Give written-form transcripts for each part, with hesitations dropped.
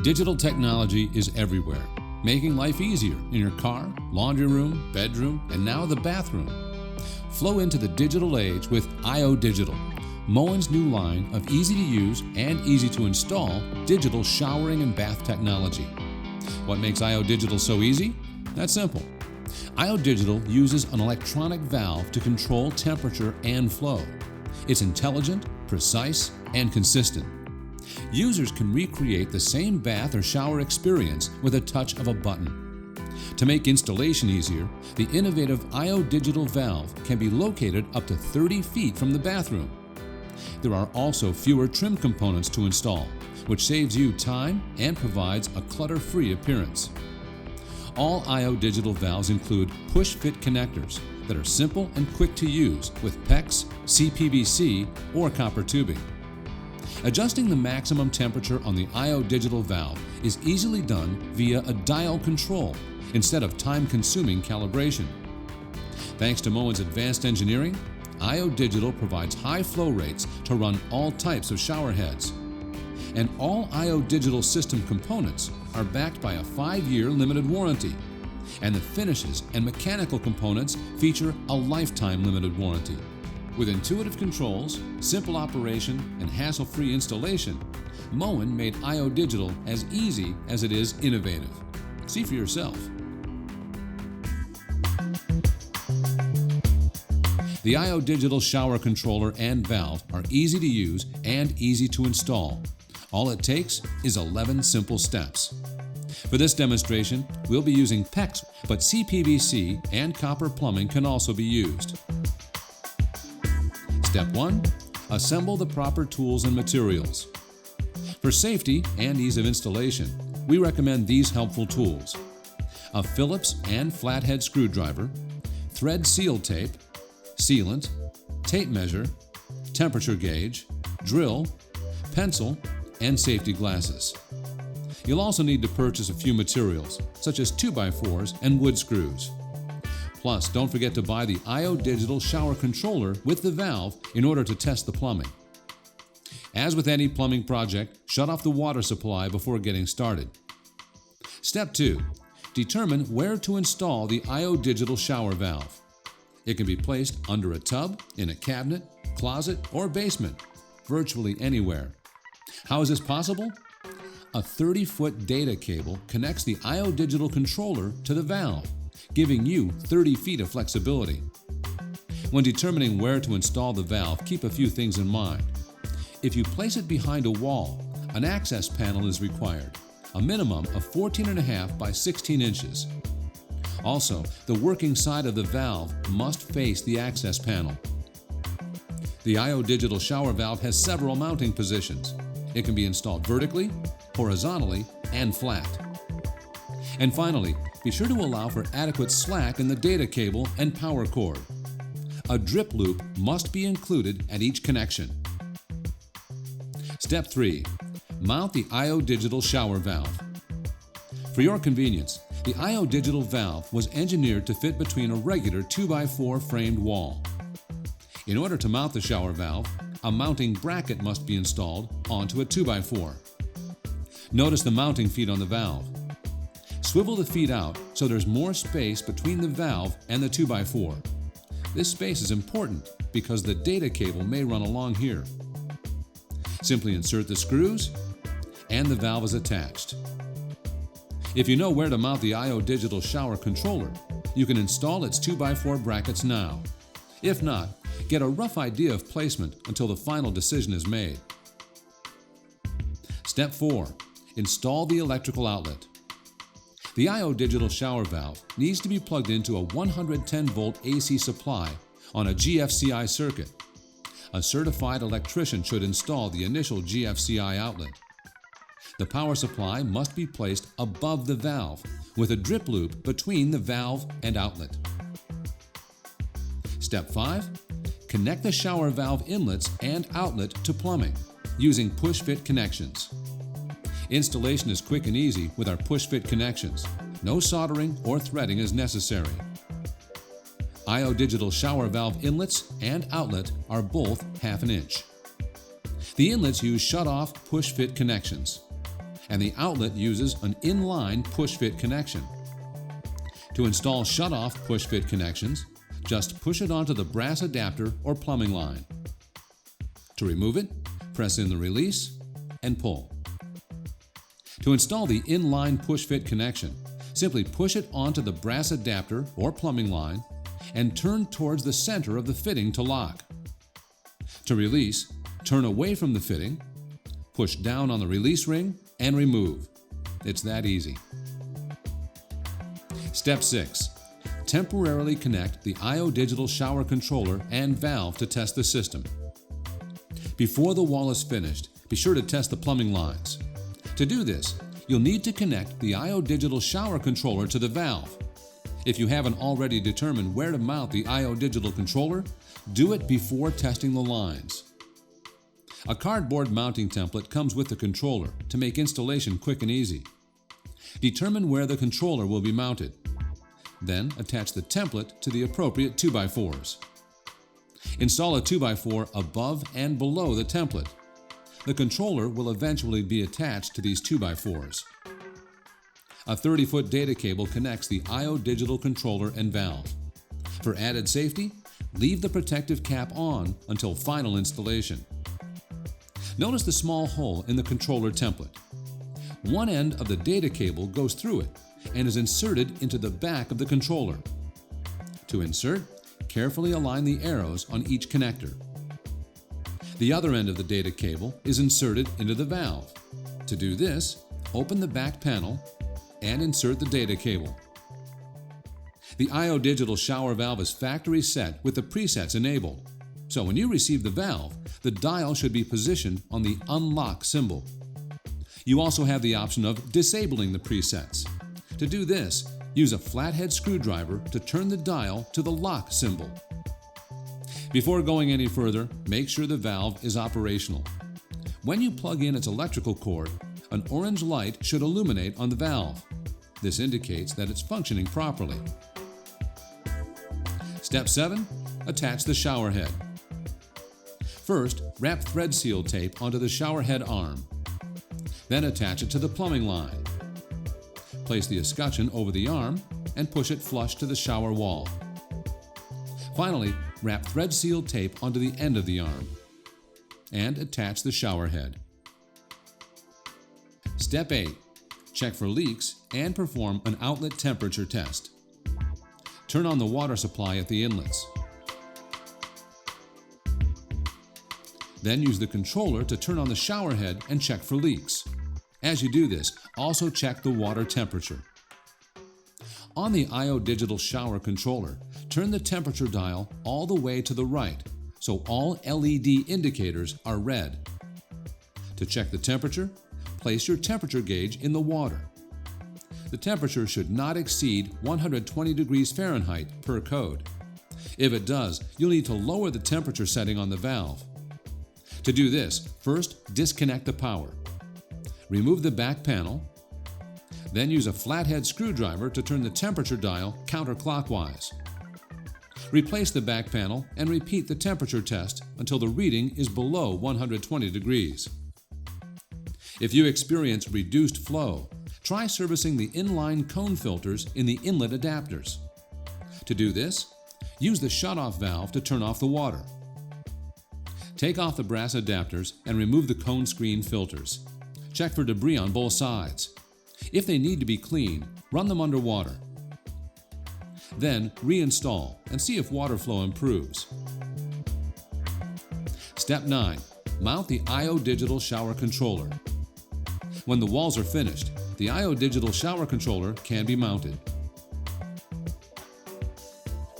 Digital technology is everywhere, making life easier in your car, laundry room, bedroom, and now the bathroom. Flow into the digital age with ioDigital, Moen's new line of easy-to-use and easy-to-install digital showering and bath technology. What makes ioDigital so easy? That's simple. ioDigital uses an electronic valve to control temperature and flow. It's intelligent, precise, and consistent. Users can recreate the same bath or shower experience with a touch of a button. To make installation easier, the innovative ioDigital valve can be located up to 30 feet from the bathroom. There are also fewer trim components to install, which saves you time and provides a clutter-free appearance. All ioDigital valves include push-fit connectors that are simple and quick to use with PEX, CPVC, or copper tubing. Adjusting the maximum temperature on the ioDigital valve is easily done via a dial control instead of time-consuming calibration. Thanks to Moen's advanced engineering, ioDigital provides high flow rates to run all types of shower heads. And all ioDigital system components are backed by a 5-year limited warranty. And the finishes and mechanical components feature a lifetime limited warranty. With intuitive controls, simple operation, and hassle-free installation, Moen made ioDigital as easy as it is innovative. See for yourself. The ioDigital shower controller and valve are easy to use and easy to install. All it takes is 11 simple steps. For this demonstration, we'll be using PEX, but CPVC and copper plumbing can also be used. Step 1. Assemble the proper tools and materials. For safety and ease of installation, we recommend these helpful tools: a Phillips and flathead screwdriver, thread seal tape, sealant, tape measure, temperature gauge, drill, pencil, and safety glasses. You'll also need to purchase a few materials, such as 2x4s and wood screws. Plus, don't forget to buy the ioDigital shower controller with the valve in order to test the plumbing. As with any plumbing project, shut off the water supply before getting started. Step 2. Determine where to install the ioDigital shower valve. It can be placed under a tub, in a cabinet, closet, or basement, virtually anywhere. How is this possible? A 30-foot data cable connects the ioDigital controller to the valve, giving you 30 feet of flexibility. When determining where to install the valve, keep a few things in mind. If you place it behind a wall, an access panel is required, a minimum of 14.5 by 16 inches. Also, the working side of the valve must face the access panel. The ioDigital shower valve has several mounting positions. It can be installed vertically, horizontally, and flat. And finally, be sure to allow for adequate slack in the data cable and power cord. A drip loop must be included at each connection. Step 3. Mount the ioDigital shower valve. For your convenience, the ioDigital valve was engineered to fit between a regular 2x4 framed wall. In order to mount the shower valve, a mounting bracket must be installed onto a 2x4. Notice the mounting feet on the valve. Swivel the feet out so there's more space between the valve and the 2x4. This space is important because the data cable may run along here. Simply insert the screws and the valve is attached. If you know where to mount the ioDigital shower controller, you can install its 2x4 brackets now. If not, get a rough idea of placement until the final decision is made. Step 4. Install the electrical outlet. The ioDigital shower valve needs to be plugged into a 110-volt AC supply on a GFCI circuit. A certified electrician should install the initial GFCI outlet. The power supply must be placed above the valve with a drip loop between the valve and outlet. Step 5. Connect the shower valve inlets and outlet to plumbing using push-fit connections. Installation is quick and easy with our push-fit connections. No soldering or threading is necessary. ioDigital shower valve inlets and outlet are both 1/2 inch. The inlets use shut-off push-fit connections. and the outlet uses an inline push-fit connection. To install shutoff push-fit connections, just push it onto the brass adapter or plumbing line. To remove it, press in the release and pull. To install the inline push-fit connection, simply push it onto the brass adapter or plumbing line and turn towards the center of the fitting to lock. To release, turn away from the fitting, push down on the release ring, and remove. It's that easy. Step 6. Temporarily connect the ioDigital shower controller and valve to test the system. Before the wall is finished, be sure to test the plumbing lines. To do this, you'll need to connect the ioDigital shower controller to the valve. If you haven't already determined where to mount the ioDigital controller, do it before testing the lines. A cardboard mounting template comes with the controller to make installation quick and easy. Determine where the controller will be mounted. Then attach the template to the appropriate 2x4s. Install a 2x4 above and below the template. The controller will eventually be attached to these 2x4s. A 30-foot data cable connects the ioDigital controller and valve. For added safety, leave the protective cap on until final installation. Notice the small hole in the controller template. One end of the data cable goes through it and is inserted into the back of the controller. To insert, carefully align the arrows on each connector. The other end of the data cable is inserted into the valve. To do this, open the back panel and insert the data cable. The ioDigital shower valve is factory set with the presets enabled. So when you receive the valve, the dial should be positioned on the unlock symbol. You also have the option of disabling the presets. To do this, use a flathead screwdriver to turn the dial to the lock symbol. Before going any further, make sure the valve is operational. When you plug in its electrical cord, an orange light should illuminate on the valve. This indicates that it's functioning properly. Step 7. Attach the shower head. First, wrap thread seal tape onto the shower head arm. Then attach it to the plumbing line. Place the escutcheon over the arm and push it flush to the shower wall. Finally, wrap thread seal tape onto the end of the arm and attach the shower head. Step 8. Check for leaks and perform an outlet temperature test. Turn on the water supply at the inlets. Then use the controller to turn on the shower head and check for leaks. As you do this, also check the water temperature. On the ioDigital shower controller, turn the temperature dial all the way to the right, so all LED indicators are red. To check the temperature, place your temperature gauge in the water. The temperature should not exceed 120 degrees Fahrenheit per code. If it does, you'll need to lower the temperature setting on the valve. To do this, first disconnect the power. Remove the back panel. Then use a flathead screwdriver to turn the temperature dial counterclockwise. Replace the back panel and repeat the temperature test until the reading is below 120 degrees. If you experience reduced flow, try servicing the inline cone filters in the inlet adapters. To do this, use the shutoff valve to turn off the water. Take off the brass adapters and remove the cone screen filters. Check for debris on both sides. If they need to be cleaned, run them under water. Then reinstall and see if water flow improves. Step 9. Mount the ioDigital shower controller. When the walls are finished, the ioDigital shower controller can be mounted.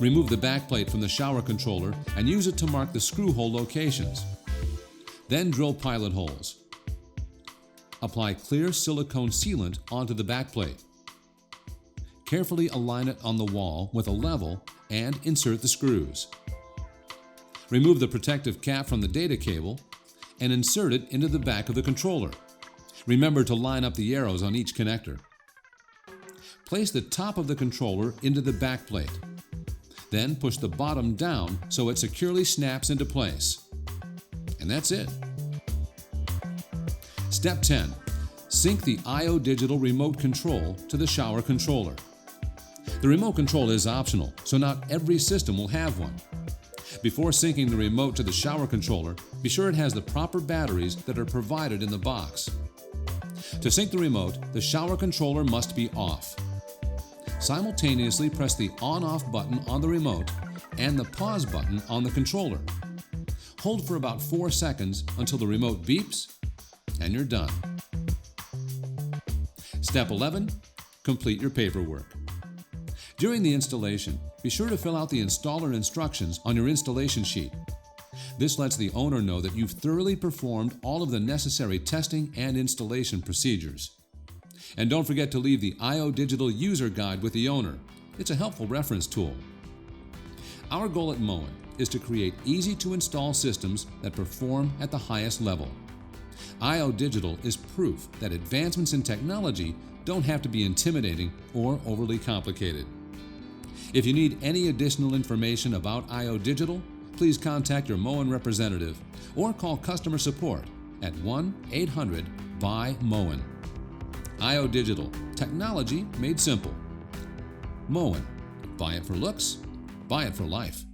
Remove the backplate from the shower controller and use it to mark the screw hole locations. Then drill pilot holes. Apply clear silicone sealant onto the backplate. Carefully align it on the wall with a level and insert the screws. Remove the protective cap from the data cable and insert it into the back of the controller. Remember to line up the arrows on each connector. Place the top of the controller into the backplate. Then push the bottom down so it securely snaps into place. And that's it. Step 10. Sync the ioDigital remote control to the shower controller. The remote control is optional, so not every system will have one. Before syncing the remote to the shower controller, be sure it has the proper batteries that are provided in the box. To sync the remote, the shower controller must be off. Simultaneously press the on-off button on the remote and the pause button on the controller. Hold for about 4 seconds until the remote beeps, and you're done. Step 11. Complete your paperwork. During the installation, be sure to fill out the installer instructions on your installation sheet. This lets the owner know that you've thoroughly performed all of the necessary testing and installation procedures. And don't forget to leave the ioDigital user guide with the owner. It's a helpful reference tool. Our goal at Moen is to create easy-to-install systems that perform at the highest level. ioDigital is proof that advancements in technology don't have to be intimidating or overly complicated. If you need any additional information about ioDigital, please contact your Moen representative or call customer support at 1-800-BUY-MOEN. ioDigital, technology made simple. Moen, buy it for looks, buy it for life.